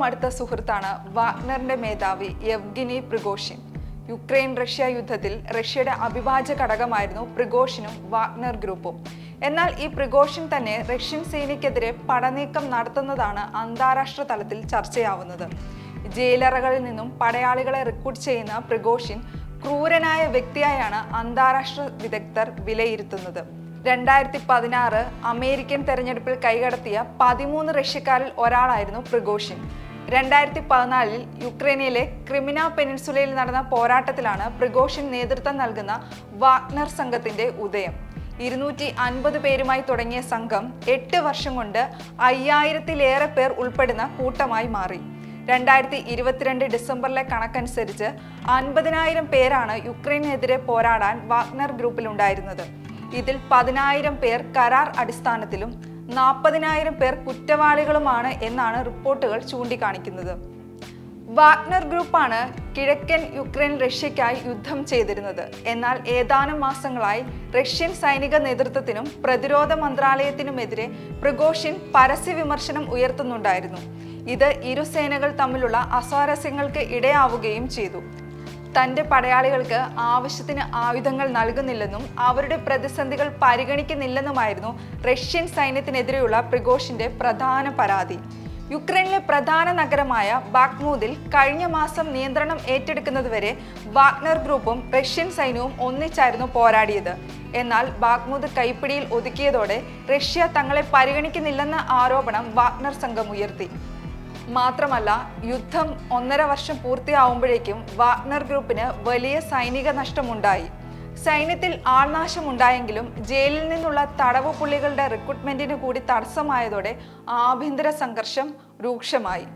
അടുത്ത സുഹൃത്താണ് വാഗ്നറിന്റെ മേധാവി യെവ്ഗെനി പ്രിഗോഷിൻ. യുക്രൈൻ റഷ്യ യുദ്ധത്തിൽ റഷ്യയുടെ അവിഭാജ്യ ഘടകമായിരുന്നു പ്രിഗോഷിനും വാഗ്നർ ഗ്രൂപ്പും. എന്നാൽ ഈ പ്രിഗോഷിൻ തന്നെ റഷ്യൻ സേനയ്ക്കെതിരെ പടനീക്കം നടത്തുന്നതാണ് അന്താരാഷ്ട്ര തലത്തിൽ ചർച്ചയാവുന്നത്. ജയിലറകളിൽ നിന്നും പടയാളികളെ റിക്രൂട്ട് ചെയ്യുന്ന പ്രിഗോഷിൻ ക്രൂരനായ വ്യക്തിയായാണ് അന്താരാഷ്ട്ര വിദഗ്ധർ വിലയിരുത്തുന്നത്. 2016 അമേരിക്കൻ തെരഞ്ഞെടുപ്പിൽ കൈകടത്തിയ 13 റഷ്യക്കാരിൽ ഒരാളായിരുന്നു പ്രിഗോഷിൻ. 2014 യുക്രൈനിലെ ക്രിമിന പെനിൻസുലയിൽ നടന്ന പോരാട്ടത്തിലാണ് പ്രിഗോഷിൻ നേതൃത്വം നൽകുന്ന വാഗ്നർ സംഘത്തിന്റെ ഉദയം. 250 പേരുമായി തുടങ്ങിയ സംഘം 8 വർഷം കൊണ്ട് 5000-ലേറെ പേർ ഉൾപ്പെടുന്ന കൂട്ടമായി മാറി. 2022 ഡിസംബറിലെ കണക്കനുസരിച്ച് 50,000 പേരാണ് യുക്രൈനെതിരെ പോരാടാൻ വാഗ്നർ ഗ്രൂപ്പിലുണ്ടായിരുന്നത്. ഇതിൽ 10,000 പേർ കരാർ അടിസ്ഥാനത്തിലും 40,000 പേർ കുറ്റവാളികളുമാണ് എന്നാണ് റിപ്പോർട്ടുകൾ ചൂണ്ടിക്കാണിക്കുന്നത്. വാഗ്നർ ഗ്രൂപ്പാണ് കിഴക്കൻ യുക്രൈൻ റഷ്യയ്ക്കായി യുദ്ധം ചെയ്തിരുന്നത്. എന്നാൽ ഏതാനും മാസങ്ങളായി റഷ്യൻ സൈനിക നേതൃത്വത്തിനും പ്രതിരോധ മന്ത്രാലയത്തിനുമെതിരെ പ്രിഗോഷിൻ പരസ്യ വിമർശനം ഉയർത്തുന്നുണ്ടായിരുന്നു. ഇത് ഇരു സേനകൾ തമ്മിലുള്ള അസ്വാരസ്യങ്ങൾക്ക് ഇടയാവുകയും ചെയ്തു. തന്റെ പടയാളികൾക്ക് ആവശ്യത്തിന് ആയുധങ്ങൾ നൽകുന്നില്ലെന്നും അവരുടെ പ്രതിസന്ധികൾ പരിഗണിക്കുന്നില്ലെന്നുമായിരുന്നു റഷ്യൻ സൈന്യത്തിനെതിരെയുള്ള പ്രിഗോഷിന്റെ പ്രധാന പരാതി. യുക്രൈനിലെ പ്രധാന നഗരമായ ബാഖ്മൂതിൽ കഴിഞ്ഞ മാസം നിയന്ത്രണം ഏറ്റെടുക്കുന്നതുവരെ വാഗ്നർ ഗ്രൂപ്പും റഷ്യൻ സൈന്യവും ഒന്നിച്ചായിരുന്നു പോരാടിയത്. എന്നാൽ ബാഖ്മൂത് കൈപ്പിടിയിൽ ഒതുക്കിയതോടെ റഷ്യ തങ്ങളെ പരിഗണിക്കുന്നില്ലെന്ന ആരോപണം വാഗ്നർ സംഘം ഉയർത്തി. മാത്രമല്ല, യുദ്ധം 1.5 വർഷം പൂർത്തിയാവുമ്പോഴേക്കും വാഗ്നർ ഗ്രൂപ്പിന് വലിയ സൈനിക നഷ്ടമുണ്ടായി. സൈന്യത്തിൽ ആൾനാശമുണ്ടായെങ്കിലും ജയിലിൽ നിന്നുള്ള തടവ് പുള്ളികളുടെ റിക്രൂട്ട്മെന്റിന് കൂടി തടസ്സമായതോടെ ആഭ്യന്തര സംഘർഷം രൂക്ഷമായി.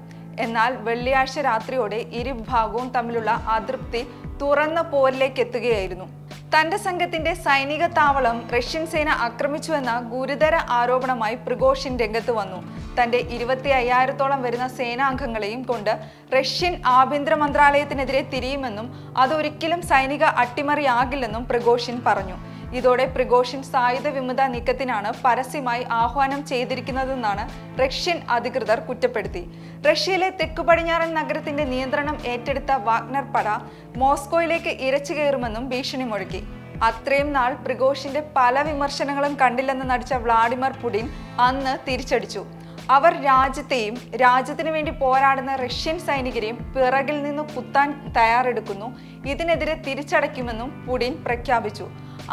എന്നാൽ വെള്ളിയാഴ്ച രാത്രിയോടെ ഇരുവിഭാഗവും തമ്മിലുള്ള അതൃപ്തി തുറന്ന പോരിലേക്ക് എത്തുകയായിരുന്നു. തന്റെ സംഘത്തിന്റെ സൈനിക താവളം റഷ്യൻ സേന ആക്രമിച്ചുവെന്ന ഗുരുതര ആരോപണമായി പ്രിഗോഷിൻ രംഗത്ത് വന്നു. തന്റെ 25,000-ഓളം വരുന്ന സേനാംഗങ്ങളെയും കൊണ്ട് റഷ്യൻ ആഭ്യന്തര മന്ത്രാലയത്തിനെതിരെ തിരിയുമെന്നും അതൊരിക്കലും സൈനിക അട്ടിമറിയാകില്ലെന്നും പ്രിഗോഷിൻ പറഞ്ഞു. ഇതോടെ പ്രിഗോഷിൻ സായുധ വിമുക്ത നീക്കത്തിനാണ് പരസ്യമായി ആഹ്വാനം ചെയ്തിരിക്കുന്നതെന്നാണ് റഷ്യൻ അധികൃതർ കുറ്റപ്പെടുത്തി. റഷ്യയിലെ തെക്കു പടിഞ്ഞാറൻ നഗരത്തിന്റെ നിയന്ത്രണം ഏറ്റെടുത്ത വാഗ്നർ പട മോസ്കോയിലേക്ക് ഇരച്ചു കയറുമെന്നും ഭീഷണി മുഴക്കി. അത്രയും നാൾ പ്രിഗോഷിന്റെ പല വിമർശനങ്ങളും കണ്ടില്ലെന്ന് നടിച്ച വ്ളാഡിമിർ പുടിൻ അന്ന് തിരിച്ചടിച്ചു. അവർ രാജ്യത്തെയും രാജ്യത്തിനു വേണ്ടി പോരാടുന്ന റഷ്യൻ സൈനികരെയും പിറകിൽ നിന്ന് കുത്താൻ തയ്യാറെടുക്കുന്നു, ഇതിനെതിരെ തിരിച്ചടയ്ക്കുമെന്നും പുടിൻ പ്രഖ്യാപിച്ചു.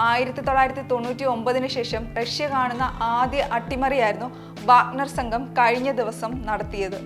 1999 ശേഷം റഷ്യ കാണുന്ന ആദ്യ അട്ടിമറിയായിരുന്നു വാഗ്നർ സംഘം കഴിഞ്ഞ ദിവസം നടത്തിയത്.